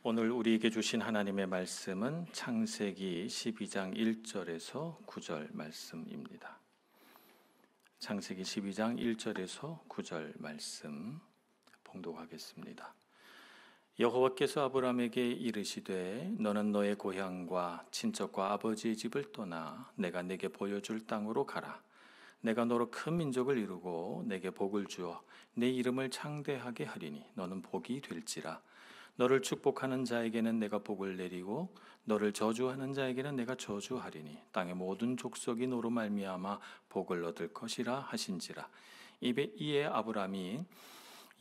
오늘 우리에게 주신 하나님의 말씀은 창세기 12장 1절에서 9절 말씀입니다. 창세기 12장 1절에서 9절 말씀 봉독하겠습니다. 여호와께서 아브라함에게 이르시되 너는 너의 고향과 친척과 아버지의 집을 떠나 내가 네게 보여줄 땅으로 가라. 내가 너로 큰 민족을 이루고 내게 복을 주어 내 이름을 창대하게 하리니 너는 복이 될지라. 너를 축복하는 자에게는 내가 복을 내리고 너를 저주하는 자에게는 내가 저주하리니 땅의 모든 족속이 너로 말미암아 복을 얻을 것이라 하신지라. 이에 아브라함이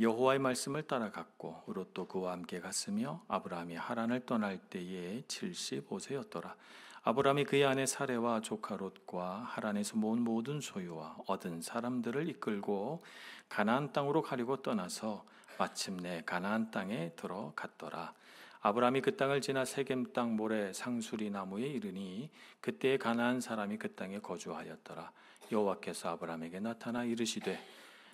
여호와의 말씀을 따라갔고 롯도 그와 함께 갔으며 아브라함이 하란을 떠날 때에 75세였더라. 아브라함이 그의 아내 사레와 조카 롯과 하란에서 모은 모든 소유와 얻은 사람들을 이끌고 가나안 땅으로 가려고 떠나서 마침내 가나안 땅에 들어갔더라. 아브라함이 그 땅을 지나 세겜 땅 모래 상수리 나무에 이르니 그때에 가나안 사람이 그 땅에 거주하였더라. 여호와께서 아브라함에게 나타나 이르시되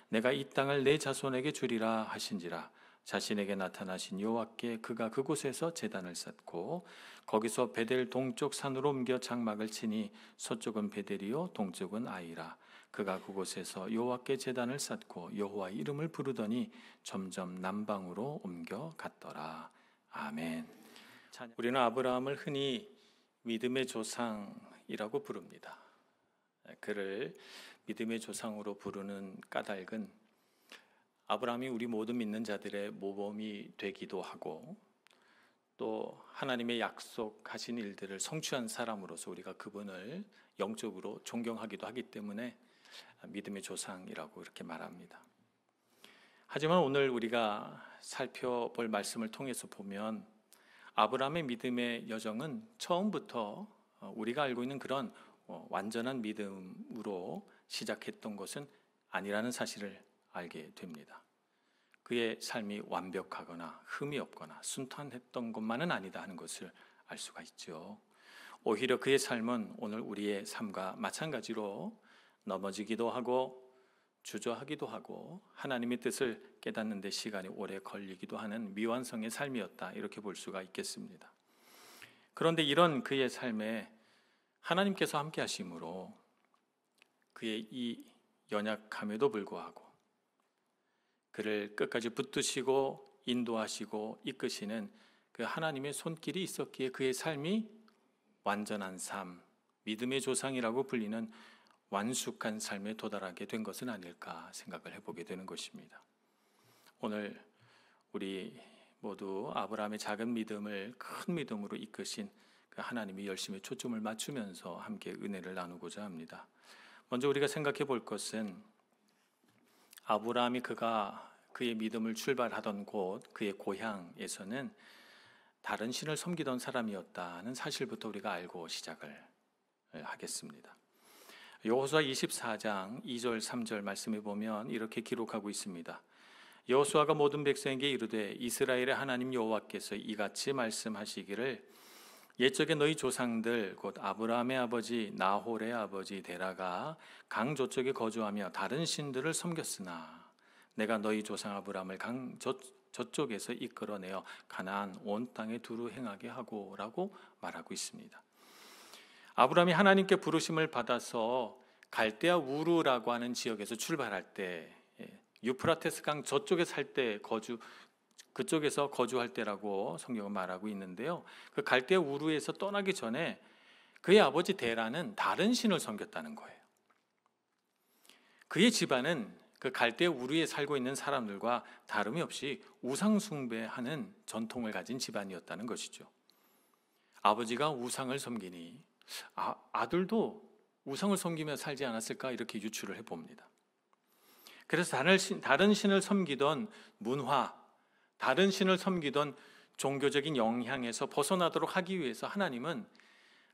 내가 이 땅을 내 자손에게 주리라 하신지라. 자신에게 나타나신 여호와께 그가 그곳에서 제단을 쌓고 거기서 베델 동쪽 산으로 옮겨 장막을 치니 서쪽은 베델이요 동쪽은 아이라. 그가 그곳에서 여호와께 제단을 쌓고 여호와의 이름을 부르더니 점점 남방으로 옮겨 갔더라. 아멘. 우리는 아브라함을 흔히 믿음의 조상이라고 부릅니다. 그를 믿음의 조상으로 부르는 까닭은 아브라함이 우리 모든 믿는 자들의 모범이 되기도 하고 또 하나님의 약속하신 일들을 성취한 사람으로서 우리가 그분을 영적으로 존경하기도 하기 때문에 믿음의 조상이라고 이렇게 말합니다. 하지만 오늘 우리가 살펴볼 말씀을 통해서 보면 아브라함의 믿음의 여정은 처음부터 우리가 알고 있는 그런 완전한 믿음으로 시작했던 것은 아니라는 사실을 알게 됩니다. 그의 삶이 완벽하거나 흠이 없거나 순탄했던 것만은 아니다 하는 것을 알 수가 있죠. 오히려 그의 삶은 오늘 우리의 삶과 마찬가지로 넘어지기도 하고 주저하기도 하고 하나님의 뜻을 깨닫는 데 시간이 오래 걸리기도 하는 미완성의 삶이었다, 이렇게 볼 수가 있겠습니다. 그런데 이런 그의 삶에 하나님께서 함께 하심으로 그의 이 연약함에도 불구하고 그를 끝까지 붙드시고 인도하시고 이끄시는 그 하나님의 손길이 있었기에 그의 삶이 완전한 삶, 믿음의 조상이라고 불리는 완숙한 삶에 도달하게 된 것은 아닐까 생각을 해보게 되는 것입니다. 오늘 우리 모두 아브라함의 작은 믿음을 큰 믿음으로 이끄신 그 하나님이 열심히 초점을 맞추면서 함께 은혜를 나누고자 합니다. 먼저 우리가 생각해 볼 것은 아브라함이 그의 믿음을 출발하던 곳, 그의 고향에서는 다른 신을 섬기던 사람이었다는 사실부터 우리가 알고 시작을 하겠습니다. 여호수아 24장 2절 3절 말씀에 보면 이렇게 기록하고 있습니다. 여호수아가 모든 백성에게 이르되 이스라엘의 하나님 여호와께서 이같이 말씀하시기를 옛적에 너희 조상들 곧 아브라함의 아버지 나홀의 아버지 데라가 강 저쪽에 거주하며 다른 신들을 섬겼으나 내가 너희 조상 아브라함을 강 저쪽에서 이끌어내어 가나안 온 땅에 두루 행하게 하고 라고 말하고 있습니다. 아브라함이 하나님께 부르심을 받아서 갈대아 우르라고 하는 지역에서 출발할 때 유프라테스 강 저쪽에 살 때 그쪽에서 거주할 때라고 성경은 말하고 있는데요. 그 갈대아 우르에서 떠나기 전에 그의 아버지 데라는 다른 신을 섬겼다는 거예요. 그의 집안은 그 갈대아 우르에 살고 있는 사람들과 다름이 없이 우상 숭배하는 전통을 가진 집안이었다는 것이죠. 아버지가 우상을 섬기니 아들도 우상을 섬기며 살지 않았을까, 이렇게 유추를 해봅니다. 그래서 다른 신을 섬기던 문화, 다른 신을 섬기던 종교적인 영향에서 벗어나도록 하기 위해서 하나님은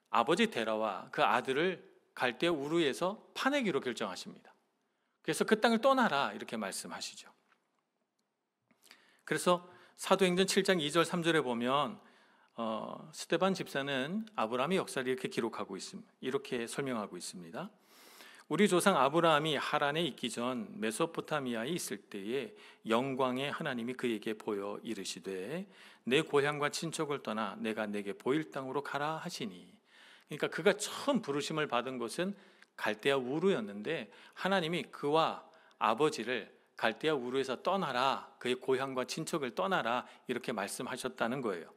아버지 데라와 그 아들을 갈대아 우르에서 파내기로 결정하십니다. 그래서 그 땅을 떠나라, 이렇게 말씀하시죠. 그래서 사도행전 7장 2절 3절에 보면 스데반 집사는 아브라함의 역사를 이렇게 기록하고 있습니다. 이렇게 설명하고 있습니다. 우리 조상 아브라함이 하란에 있기 전 메소포타미아에 있을 때에 영광의 하나님이 그에게 보여 이르시되 내 고향과 친척을 떠나 내가 내게 보일 땅으로 가라 하시니. 그러니까 그가 처음 부르심을 받은 곳은 갈대아 우르였는데 하나님이 그와 아버지를 갈대아 우르에서 떠나라, 그의 고향과 친척을 떠나라 이렇게 말씀하셨다는 거예요.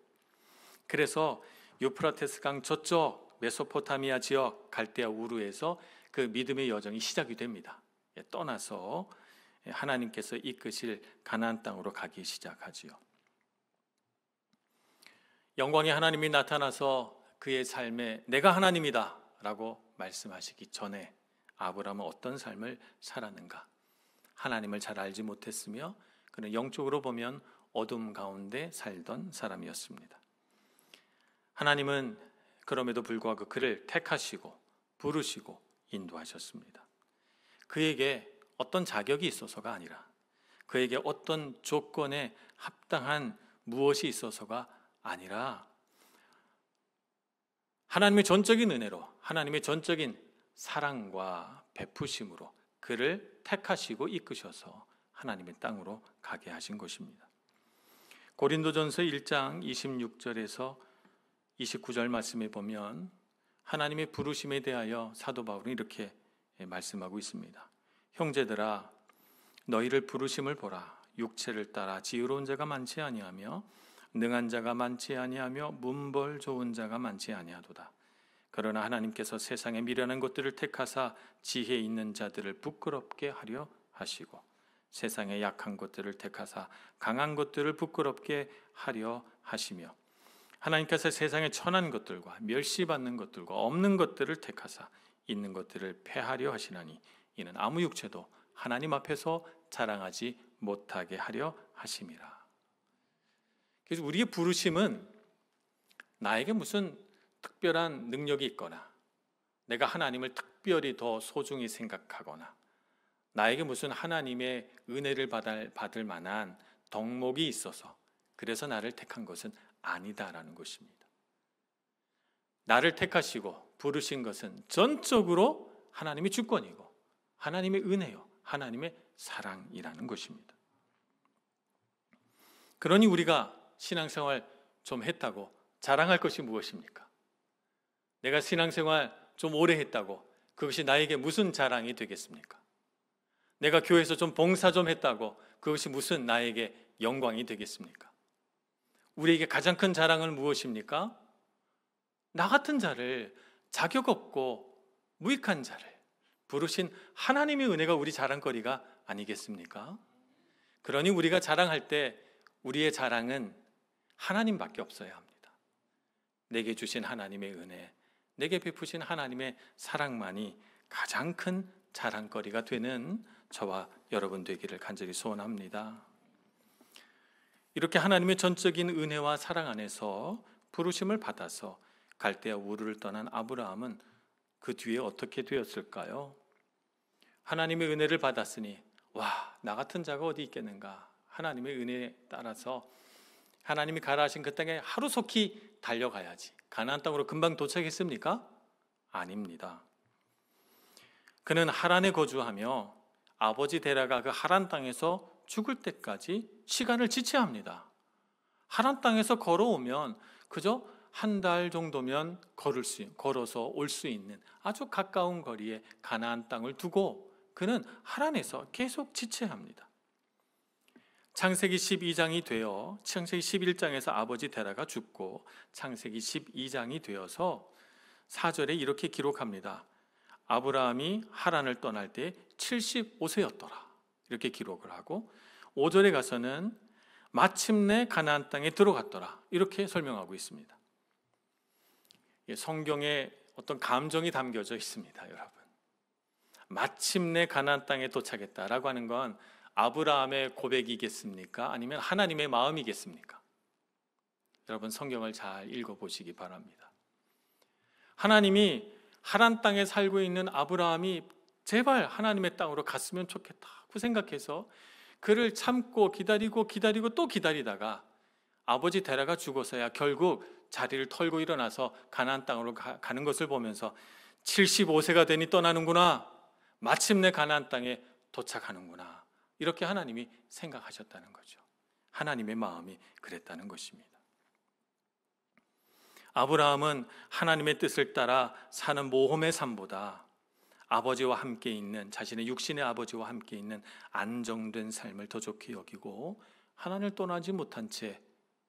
그래서 유프라테스 강 저쪽 메소포타미아 지역 갈대아 우르에서 그 믿음의 여정이 시작이 됩니다. 떠나서 하나님께서 이끄실 가나안 땅으로 가기 시작하지요. 영광의 하나님이 나타나서 그의 삶에 내가 하나님이다 라고 말씀하시기 전에 아브라함은 어떤 삶을 살았는가? 하나님을 잘 알지 못했으며 그는 영적으로 보면 어둠 가운데 살던 사람이었습니다. 하나님은 그럼에도 불구하고 그를 택하시고 부르시고 인도하셨습니다. 그에게 어떤 자격이 있어서가 아니라, 그에게 어떤 조건에 합당한 무엇이 있어서가 아니라 하나님의 전적인 은혜로, 하나님의 전적인 사랑과 베푸심으로 그를 택하시고 이끄셔서 하나님의 땅으로 가게 하신 것입니다. 고린도전서 1장 26절에서 29절 말씀에 보면 하나님의 부르심에 대하여 사도 바울은 이렇게 말씀하고 있습니다. 형제들아, 너희를 부르심을 보라. 육체를 따라 지혜로운 자가 많지 아니하며 능한 자가 많지 아니하며 문벌 좋은 자가 많지 아니하도다. 그러나 하나님께서 세상에 미련한 것들을 택하사 지혜 있는 자들을 부끄럽게 하려 하시고 세상에 약한 것들을 택하사 강한 것들을 부끄럽게 하려 하시며 하나님께서 세상에 천한 것들과 멸시받는 것들과 없는 것들을 택하사 있는 것들을 패하려 하시나니 이는 아무 육체도 하나님 앞에서 자랑하지 못하게 하려 하심이라. 그래서 우리의 부르심은 나에게 무슨 특별한 능력이 있거나 내가 하나님을 특별히 더 소중히 생각하거나 나에게 무슨 하나님의 은혜를 받을 만한 덕목이 있어서 그래서 나를 택한 것은 아니다라는 것입니다. 나를 택하시고 부르신 것은 전적으로 하나님의 주권이고 하나님의 은혜요, 하나님의 사랑이라는 것입니다. 그러니 우리가 신앙생활 좀 했다고 자랑할 것이 무엇입니까? 내가 신앙생활 좀 오래 했다고 그것이 나에게 무슨 자랑이 되겠습니까? 내가 교회에서 좀 봉사 좀 했다고 그것이 무슨 나에게 영광이 되겠습니까? 우리에게 가장 큰 자랑은 무엇입니까? 나 같은 자를, 자격 없고 무익한 자를 부르신 하나님의 은혜가 우리 자랑거리가 아니겠습니까? 그러니 우리가 자랑할 때 우리의 자랑은 하나님밖에 없어야 합니다. 내게 주신 하나님의 은혜, 내게 베푸신 하나님의 사랑만이 가장 큰 자랑거리가 되는 저와 여러분 되기를 간절히 소원합니다. 이렇게 하나님의 전적인 은혜와 사랑 안에서 부르심을 받아서 갈대아 우르를 떠난 아브라함은 그 뒤에 어떻게 되었을까요? 하나님의 은혜를 받았으니 나 같은 자가 어디 있겠는가? 하나님의 은혜에 따라서 하나님이 가라 하신 그 땅에 하루속히 달려가야지. 가나안 땅으로 금방 도착했습니까? 아닙니다. 그는 하란에 거주하며 아버지 데라가 그 하란 땅에서 죽을 때까지 시간을 지체합니다. 하란 땅에서 걸어오면 그저 한 달 정도면 걸어서 올 수 있는 아주 가까운 거리에 가나안 땅을 두고 그는 하란에서 계속 지체합니다. 창세기 12장이 되어 창세기 11장에서 아버지 데라가 죽고 창세기 12장이 되어서 4절에 이렇게 기록합니다. 아브라함이 하란을 떠날 때 75세였더라. 이렇게 기록을 하고 5절에 가서는 마침내 가나안 땅에 들어갔더라. 이렇게 설명하고 있습니다. 성경에 어떤 감정이 담겨져 있습니다, 여러분. 마침내 가나안 땅에 도착했다라고 하는 건 아브라함의 고백이겠습니까? 아니면 하나님의 마음이겠습니까? 여러분 성경을 잘 읽어보시기 바랍니다. 하나님이 하란 땅에 살고 있는 아브라함이 제발 하나님의 땅으로 갔으면 좋겠다고 생각해서 그를 참고 기다리고 또 기다리다가 아버지 데라가 죽어서야 결국 자리를 털고 일어나서 가나안 땅으로 가는 것을 보면서 75세가 되니 떠나는구나. 마침내 가나안 땅에 도착하는구나. 이렇게 하나님이 생각하셨다는 거죠. 하나님의 마음이 그랬다는 것입니다. 아브라함은 하나님의 뜻을 따라 사는 모험의 삶보다 아버지와 함께 있는, 자신의 육신의 아버지와 함께 있는 안정된 삶을 더 좋게 여기고 하나님을 떠나지 못한 채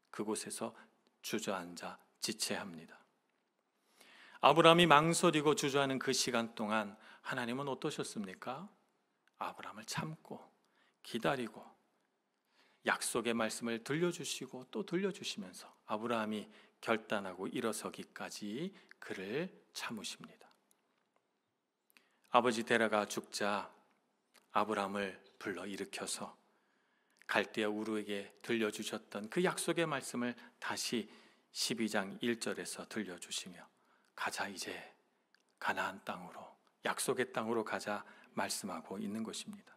그곳에서 주저앉아 지체합니다. 아브라함이 망설이고 주저하는 그 시간 동안 하나님은 어떠셨습니까? 아브라함을 참고 기다리고 약속의 말씀을 들려주시고 또 들려주시면서 아브라함이 결단하고 일어서기까지 그를 참으십니다. 아버지 데라가 죽자 아브라함을 불러 일으켜서 갈대아 우르에게 들려주셨던 그 약속의 말씀을 다시 12장 1절에서 들려주시며 가자, 이제 가나안 땅으로, 약속의 땅으로 가자 말씀하고 있는 것입니다.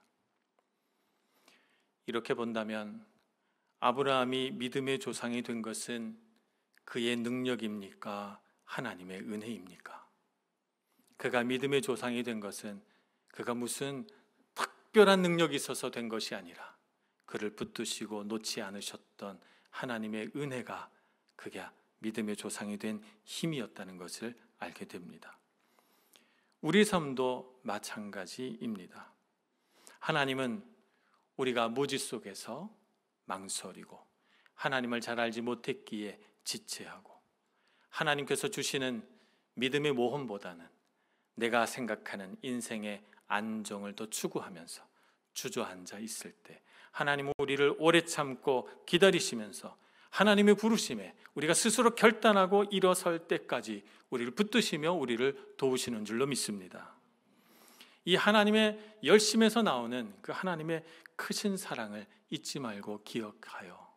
이렇게 본다면 아브라함이 믿음의 조상이 된 것은 그의 능력입니까? 하나님의 은혜입니까? 그가 믿음의 조상이 된 것은 그가 무슨 특별한 능력이 있어서 된 것이 아니라 그를 붙드시고 놓지 않으셨던 하나님의 은혜가 그게 믿음의 조상이 된 힘이었다는 것을 알게 됩니다. 우리 삶도 마찬가지입니다. 하나님은 우리가 무지 속에서 망설이고 하나님을 잘 알지 못했기에 지체하고 하나님께서 주시는 믿음의 모험보다는 내가 생각하는 인생의 안정을 더 추구하면서 주저앉아 있을 때 하나님은 우리를 오래 참고 기다리시면서 하나님의 부르심에 우리가 스스로 결단하고 일어설 때까지 우리를 붙드시며 우리를 도우시는 줄로 믿습니다. 이 하나님의 열심에서 나오는 그 하나님의 크신 사랑을 잊지 말고 기억하여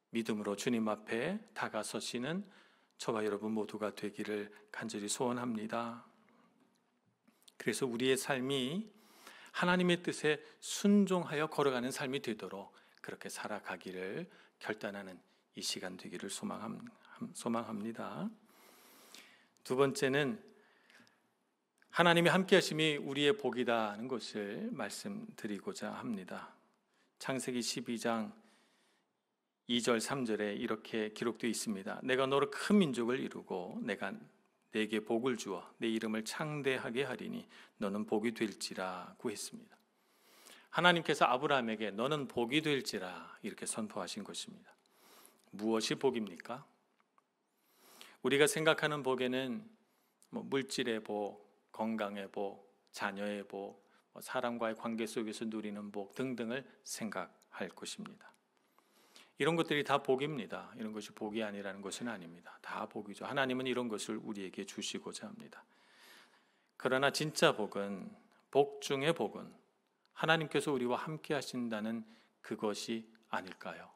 믿음으로 주님 앞에 다가서시는 저와 여러분 모두가 되기를 간절히 소원합니다. 그래서 우리의 삶이 하나님의 뜻에 순종하여 걸어가는 삶이 되도록 그렇게 살아가기를 결단하는 이 시간 되기를 소망합니다. 두 번째는 하나님의 함께 하심이 우리의 복이다 하는 것을 말씀드리고자 합니다. 창세기 12장 2절 3절에 이렇게 기록되어 있습니다. 내가 너로 큰 민족을 이루고 내가 내게 복을 주어 내 이름을 창대하게 하리니 너는 복이 될지라고 했습니다. 하나님께서 아브라함에게 너는 복이 될지라 이렇게 선포하신 것입니다. 무엇이 복입니까? 우리가 생각하는 복에는 물질의 복, 건강의 복, 자녀의 복, 사람과의 관계 속에서 누리는 복 등등을 생각할 것입니다. 이런 것들이 다 복입니다. 이런 것이 복이 아니라는 것은 아닙니다. 다 복이죠. 하나님은 이런 것을 우리에게 주시고자 합니다. 그러나 진짜 복은, 복 중의 복은 하나님께서 우리와 함께 하신다는 그것이 아닐까요?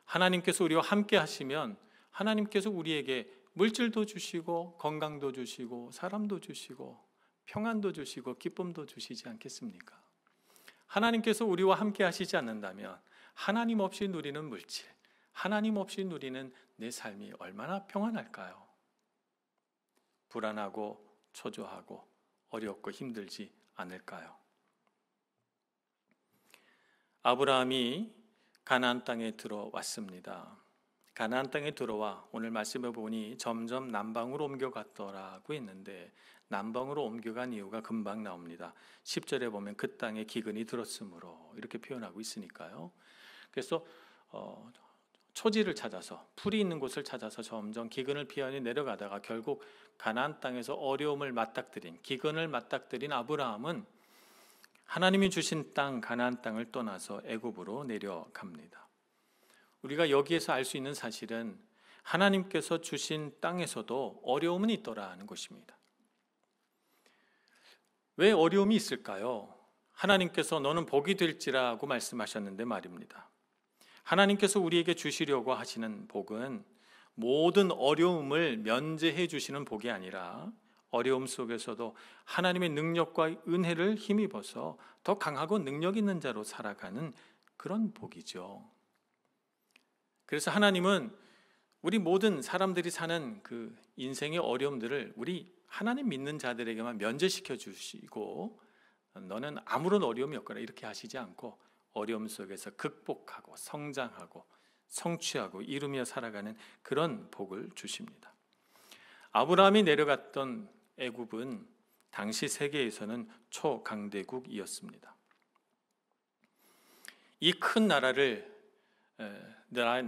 하나님께서 우리와 함께 하시면 하나님께서 우리에게 물질도 주시고 건강도 주시고 사람도 주시고 평안도 주시고 기쁨도 주시지 않겠습니까? 하나님께서 우리와 함께 하시지 않는다면 하나님 없이 누리는 물질, 하나님 없이 누리는 내 삶이 얼마나 평안할까요? 불안하고 초조하고 어렵고 힘들지 않을까요? 아브라함이 가나안 땅에 들어왔습니다. 가나안 땅에 들어와 오늘 말씀해 보니 점점 남방으로 옮겨갔더라고 했는데 남방으로 옮겨간 이유가 금방 나옵니다. 10절에 보면 그 땅에 기근이 들었으므로 이렇게 표현하고 있으니까요. 그래서 초지를 찾아서 풀이 있는 곳을 찾아서 점점 기근을 피하여 내려가다가 결국 가나안 땅에서 어려움을 맞닥뜨린, 기근을 맞닥뜨린 아브라함은 하나님이 주신 땅 가나안 땅을 떠나서 애굽으로 내려갑니다. 우리가 여기에서 알 수 있는 사실은 하나님께서 주신 땅에서도 어려움은 있더라는 것입니다. 왜 어려움이 있을까요? 하나님께서 너는 복이 될지라고 말씀하셨는데 말입니다. 하나님께서 우리에게 주시려고 하시는 복은 모든 어려움을 면제해 주시는 복이 아니라 어려움 속에서도 하나님의 능력과 은혜를 힘입어서 더 강하고 능력 있는 자로 살아가는 그런 복이죠. 그래서 하나님은 우리 모든 사람들이 사는 그 인생의 어려움들을 우리 하나님 믿는 자들에게만 면제시켜 주시고 너는 아무런 어려움이 없거나 이렇게 하시지 않고 어려움 속에서 극복하고 성장하고 성취하고 이루며 살아가는 그런 복을 주십니다. 아브라함이 내려갔던 애굽은 당시 세계에서는 초강대국이었습니다. 이 큰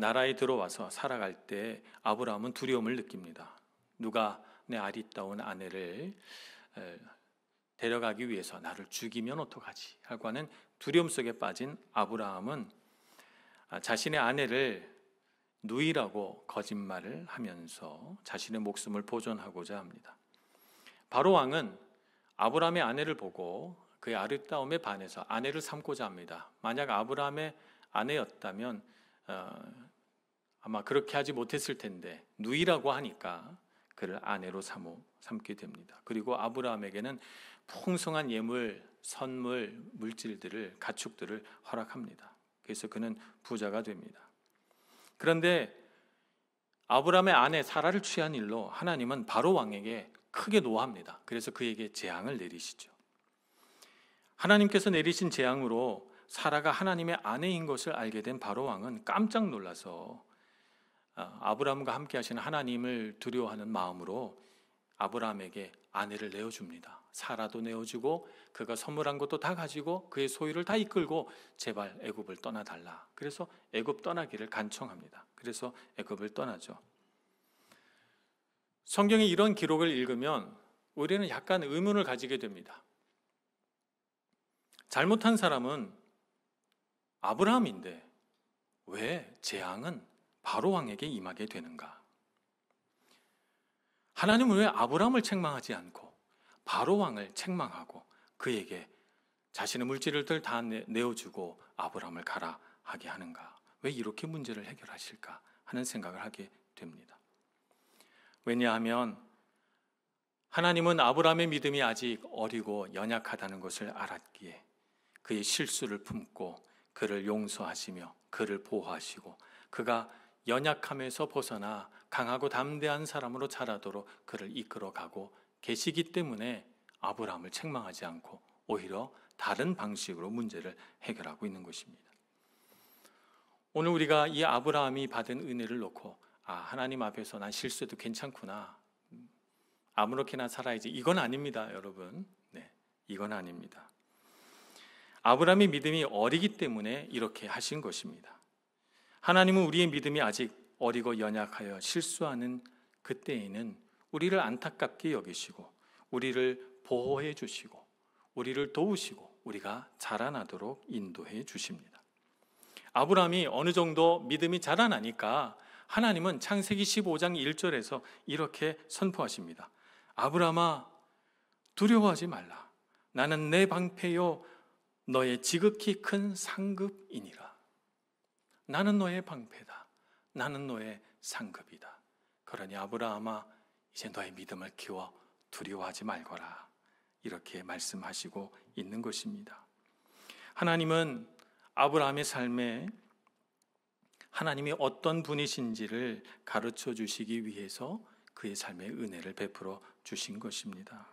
나라에 들어와서 살아갈 때 아브라함은 두려움을 느낍니다. 누가 내 아리따운 아내를 데려가기 위해서 나를 죽이면 어떡하지? 하고 하는 두려움 속에 빠진 아브라함은 자신의 아내를 누이라고 거짓말을 하면서 자신의 목숨을 보존하고자 합니다. 바로 왕은 아브라함의 아내를 보고 그의 아름다움에 반해서 아내를 삼고자 합니다. 만약 아브라함의 아내였다면 아마 그렇게 하지 못했을 텐데 누이라고 하니까 그를 아내로 삼게 됩니다. 그리고 아브라함에게는 풍성한 예물, 선물, 물질들을, 가축들을 허락합니다. 그래서 그는 부자가 됩니다. 그런데 아브라함의 아내 사라를 취한 일로 하나님은 바로 왕에게 크게 노합니다. 그래서 그에게 재앙을 내리시죠. 하나님께서 내리신 재앙으로 사라가 하나님의 아내인 것을 알게 된 바로 왕은 깜짝 놀라서 아브라함과 함께 하시는 하나님을 두려워하는 마음으로 아브라함에게 아내를 내어줍니다. 사라도 내어주고 그가 선물한 것도 다 가지고 그의 소유를 다 이끌고 제발 애굽을 떠나달라. 그래서 애굽 떠나기를 간청합니다. 그래서 애굽을 떠나죠. 성경에 이런 기록을 읽으면 우리는 약간 의문을 가지게 됩니다. 잘못한 사람은 아브라함인데 왜 재앙은 바로 왕에게 임하게 되는가? 하나님은 왜 아브라함을 책망하지 않고 바로 왕을 책망하고 그에게 자신의 물질을 다 내어주고 아브라함을 가라 하게 하는가? 왜 이렇게 문제를 해결하실까 하는 생각을 하게 됩니다. 왜냐하면 하나님은 아브라함의 믿음이 아직 어리고 연약하다는 것을 알았기에 그의 실수를 품고 그를 용서하시며 그를 보호하시고 그가 연약함에서 벗어나 강하고 담대한 사람으로 자라도록 그를 이끌어가고 계시기 때문에 아브라함을 책망하지 않고 오히려 다른 방식으로 문제를 해결하고 있는 것입니다. 오늘 우리가 이 아브라함이 받은 은혜를 놓고 하나님 앞에서 난 실수해도 괜찮구나, 아무렇게나 살아야지, 이건 아닙니다, 여러분. 네, 이건 아닙니다. 아브라함의 믿음이 어리기 때문에 이렇게 하신 것입니다. 하나님은 우리의 믿음이 아직 어리고 연약하여 실수하는 그때에는 우리를 안타깝게 여기시고 우리를 보호해 주시고 우리를 도우시고 우리가 자라나도록 인도해 주십니다. 아브라함이 어느 정도 믿음이 자라나니까 하나님은 창세기 15장 1절에서 이렇게 선포하십니다. 아브라함아, 두려워하지 말라. 나는 내 방패요 너의 지극히 큰 상급이니라. 나는 너의 방패다. 나는 너의 상급이다. 그러니 아브라함아, 이제 너의 믿음을 키워 두려워하지 말거라. 이렇게 말씀하시고 있는 것입니다. 하나님은 아브라함의 삶에 하나님이 어떤 분이신지를 가르쳐 주시기 위해서 그의 삶에 은혜를 베풀어 주신 것입니다.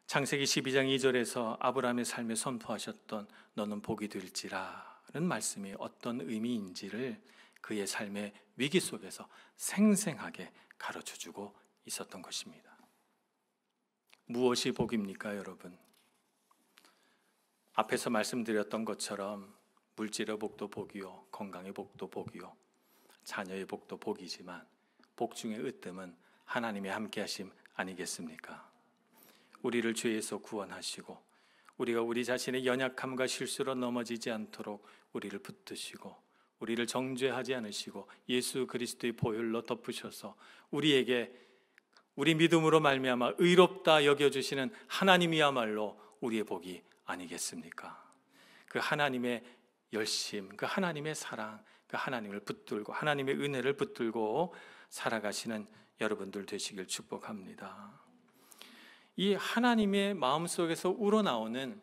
창세기 12장 2절에서 아브라함의 삶에 선포하셨던 너는 복이 될지라는 말씀이 어떤 의미인지를 그의 삶의 위기 속에서 생생하게 가르쳐주고 있었던 것입니다. 무엇이 복입니까, 여러분? 앞에서 말씀드렸던 것처럼 물질의 복도 복이요, 건강의 복도 복이요, 자녀의 복도 복이지만 복 중의 으뜸은 하나님의 함께하심 아니겠습니까? 우리를 죄에서 구원하시고 우리가 우리 자신의 연약함과 실수로 넘어지지 않도록 우리를 붙드시고 우리를 정죄하지 않으시고 예수 그리스도의 보혈로 덮으셔서 우리에게 우리 믿음으로 말미암아 의롭다 여겨주시는 하나님이야말로 우리의 복이 아니겠습니까? 그 하나님의 열심, 그 하나님의 사랑, 그 하나님을 붙들고 하나님의 은혜를 붙들고 살아가시는 여러분들 되시길 축복합니다. 이 하나님의 마음속에서 우러나오는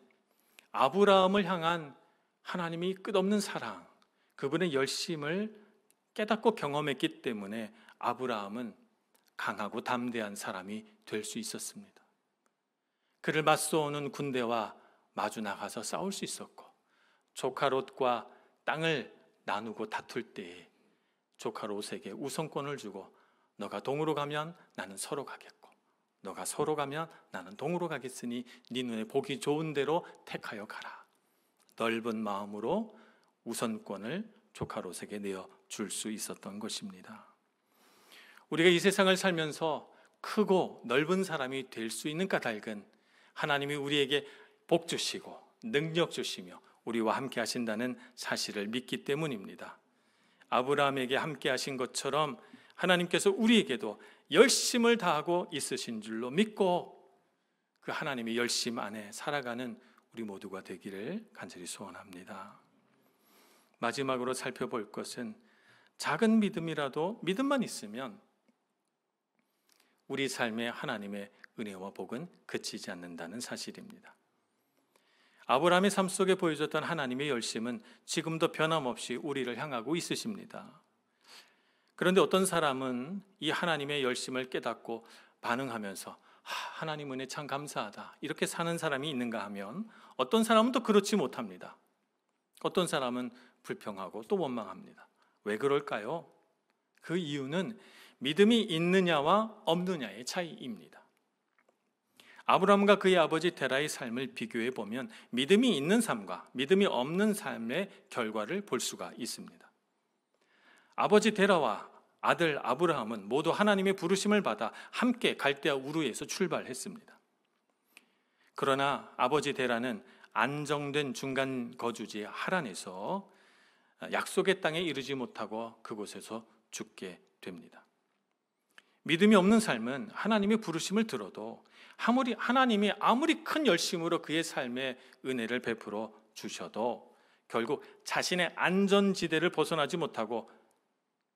아브라함을 향한 하나님이 끝없는 사랑, 그분의 열심을 깨닫고 경험했기 때문에 아브라함은 강하고 담대한 사람이 될 수 있었습니다. 그를 맞서오는 군대와 마주 나가서 싸울 수 있었고, 조카 롯과 땅을 나누고 다툴 때에 조카 롯에게 우선권을 주고 너가 동으로 가면 나는 서로 가겠고 너가 서로 가면 나는 동으로 가겠으니 네 눈에 보기 좋은 대로 택하여 가라. 넓은 마음으로 우선권을 조카 롯에게 내어줄 수 있었던 것입니다. 우리가 이 세상을 살면서 크고 넓은 사람이 될 수 있는 까닭은 하나님이 우리에게 복 주시고 능력 주시며 우리와 함께 하신다는 사실을 믿기 때문입니다. 아브라함에게 함께 하신 것처럼 하나님께서 우리에게도 열심을 다하고 있으신 줄로 믿고 그 하나님의 열심 안에 살아가는 우리 모두가 되기를 간절히 소원합니다. 마지막으로 살펴볼 것은 작은 믿음이라도 믿음만 있으면 우리 삶에 하나님의 은혜와 복은 그치지 않는다는 사실입니다. 아브라함의 삶 속에 보여줬던 하나님의 열심은 지금도 변함없이 우리를 향하고 있으십니다. 그런데 어떤 사람은 이 하나님의 열심을 깨닫고 반응하면서 하나님 은혜 참 감사하다 이렇게 사는 사람이 있는가 하면 어떤 사람은 또 그렇지 못합니다. 어떤 사람은 불평하고 또 원망합니다. 왜 그럴까요? 그 이유는 믿음이 있느냐와 없느냐의 차이입니다. 아브라함과 그의 아버지 데라의 삶을 비교해 보면 믿음이 있는 삶과 믿음이 없는 삶의 결과를 볼 수가 있습니다. 아버지 데라와 아들 아브라함은 모두 하나님의 부르심을 받아 함께 갈대아 우르에서 출발했습니다. 그러나 아버지 데라는 안정된 중간 거주지 하란에서 약속의 땅에 이르지 못하고 그곳에서 죽게 됩니다. 믿음이 없는 삶은 하나님의 부르심을 들어도 하나님이 아무리 큰 열심으로 그의 삶에 은혜를 베풀어 주셔도 결국 자신의 안전지대를 벗어나지 못하고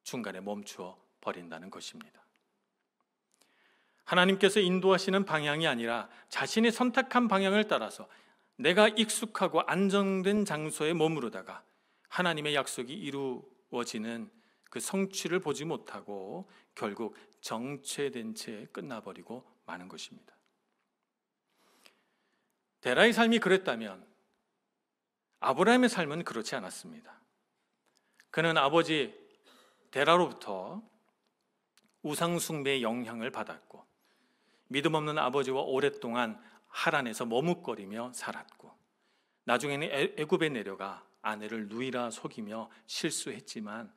중간에 멈추어 버린다는 것입니다. 하나님께서 인도하시는 방향이 아니라 자신이 선택한 방향을 따라서 내가 익숙하고 안정된 장소에 머무르다가 하나님의 약속이 이루어지는 그 성취를 보지 못하고 결국 정체된 채 끝나버리고 마는 것입니다. 데라의 삶이 그랬다면 아브라함의 삶은 그렇지 않았습니다. 그는 아버지 데라로부터 우상숭배의 영향을 받았고 믿음 없는 아버지와 오랫동안 하란에서 머뭇거리며 살았고 나중에는 애굽에 내려가 아내를 누이라 속이며 실수했지만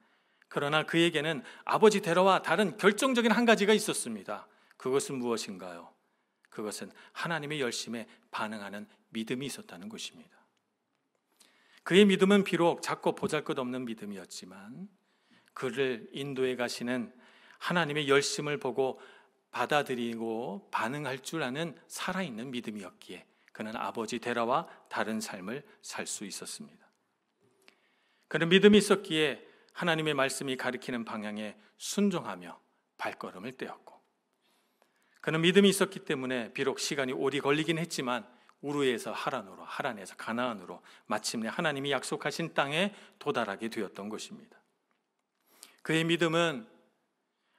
그러나 그에게는 아버지 데라와 다른 결정적인 한 가지가 있었습니다. 그것은 무엇인가요? 그것은 하나님의 열심에 반응하는 믿음이 있었다는 것입니다. 그의 믿음은 비록 작고 보잘것없는 믿음이었지만 그를 인도해 가시는 하나님의 열심을 보고 받아들이고 반응할 줄 아는 살아있는 믿음이었기에 그는 아버지 데라와 다른 삶을 살 수 있었습니다. 그는 믿음이 있었기에 하나님의 말씀이 가리키는 방향에 순종하며 발걸음을 떼었고 그는 믿음이 있었기 때문에 비록 시간이 오래 걸리긴 했지만 우르에서 하란으로, 하란에서 가나안으로 마침내 하나님이 약속하신 땅에 도달하게 되었던 것입니다. 그의 믿음은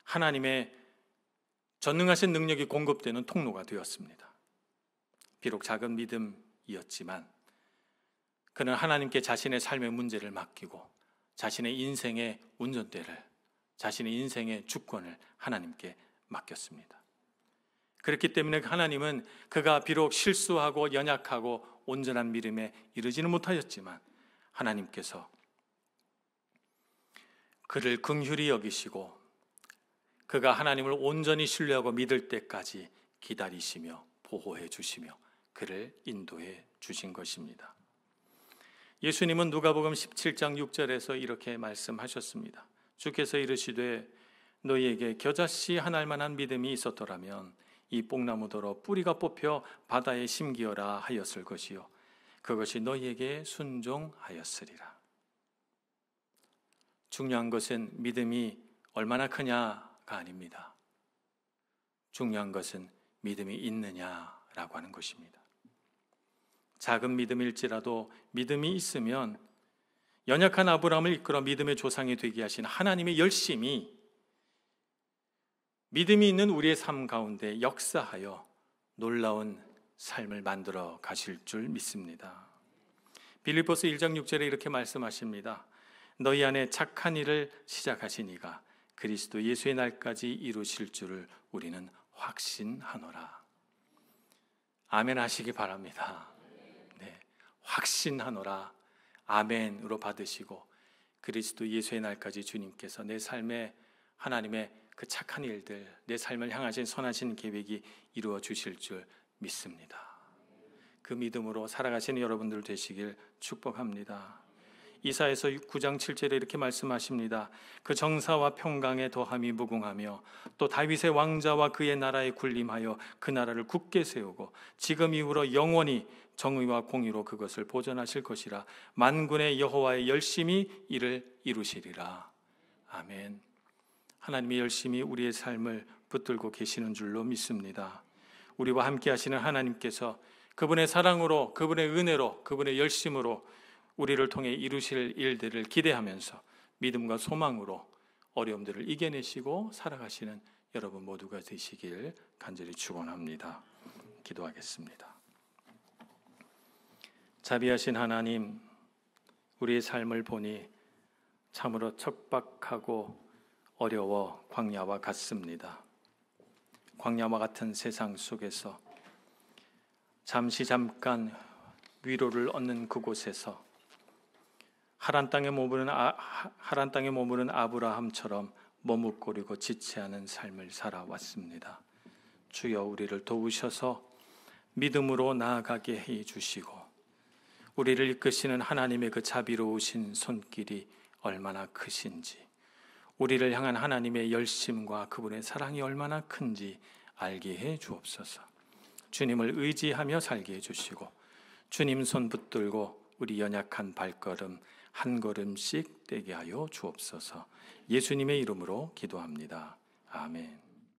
하나님의 전능하신 능력이 공급되는 통로가 되었습니다. 비록 작은 믿음이었지만 그는 하나님께 자신의 삶의 문제를 맡기고 자신의 인생의 운전대를, 자신의 인생의 주권을 하나님께 맡겼습니다. 그렇기 때문에 하나님은 그가 비록 실수하고 연약하고 온전한 믿음에 이르지는 못하였지만 하나님께서 그를 긍휼히 여기시고 그가 하나님을 온전히 신뢰하고 믿을 때까지 기다리시며 보호해 주시며 그를 인도해 주신 것입니다. 예수님은 누가복음 17장 6절에서 이렇게 말씀하셨습니다. 주께서 이르시되 너희에게 겨자씨 한 알만한 믿음이 있었더라면 이 뽕나무더러 뿌리가 뽑혀 바다에 심기어라 하였을 것이요 그것이 너희에게 순종하였으리라. 중요한 것은 믿음이 얼마나 크냐가 아닙니다. 중요한 것은 믿음이 있느냐라고 하는 것입니다. 작은 믿음일지라도 믿음이 있으면 연약한 아브라함을 이끌어 믿음의 조상이 되게 하신 하나님의 열심이 믿음이 있는 우리의 삶 가운데 역사하여 놀라운 삶을 만들어 가실 줄 믿습니다. 빌립보서 1장 6절에 이렇게 말씀하십니다. 너희 안에 착한 일을 시작하신 이가 그리스도 예수의 날까지 이루실 줄을 우리는 확신하노라. 아멘 하시기 바랍니다. 네, 확신하노라. 아멘으로 받으시고 그리스도 예수의 날까지 주님께서 내 삶에 하나님의 그 착한 일들, 내 삶을 향하신 선하신 계획이 이루어 주실 줄 믿습니다. 그 믿음으로 살아가시는 여러분들 되시길 축복합니다. 이사야서 9장 7절에 이렇게 말씀하십니다. 그 정사와 평강에 더함이 무궁하며 또 다윗의 왕자와 그의 나라에 군림하여 그 나라를 굳게 세우고 지금 이후로 영원히 정의와 공의로 그것을 보존하실 것이라. 만군의 여호와의 열심히 이를 이루시리라. 아멘. 하나님이 열심히 우리의 삶을 붙들고 계시는 줄로 믿습니다. 우리와 함께 하시는 하나님께서 그분의 사랑으로, 그분의 은혜로, 그분의 열심으로 우리를 통해 이루실 일들을 기대하면서 믿음과 소망으로 어려움들을 이겨내시고 살아가시는 여러분 모두가 되시길 간절히 축원합니다. 기도하겠습니다. 자비하신 하나님, 우리의 삶을 보니 참으로 척박하고 어려워 광야와 같습니다. 광야와 같은 세상 속에서 잠깐 위로를 얻는 그곳에서 하란 땅에 머무는 아브라함처럼 머뭇거리고 지체하는 삶을 살아왔습니다. 주여 우리를 도우셔서 믿음으로 나아가게 해 주시고 우리를 이끄시는 하나님의 그 자비로우신 손길이 얼마나 크신지, 우리를 향한 하나님의 열심과 그분의 사랑이 얼마나 큰지 알게 해 주옵소서. 주님을 의지하며 살게 해주시고 주님 손 붙들고 우리 연약한 발걸음 한 걸음씩 떼게 하여 주옵소서. 예수님의 이름으로 기도합니다. 아멘.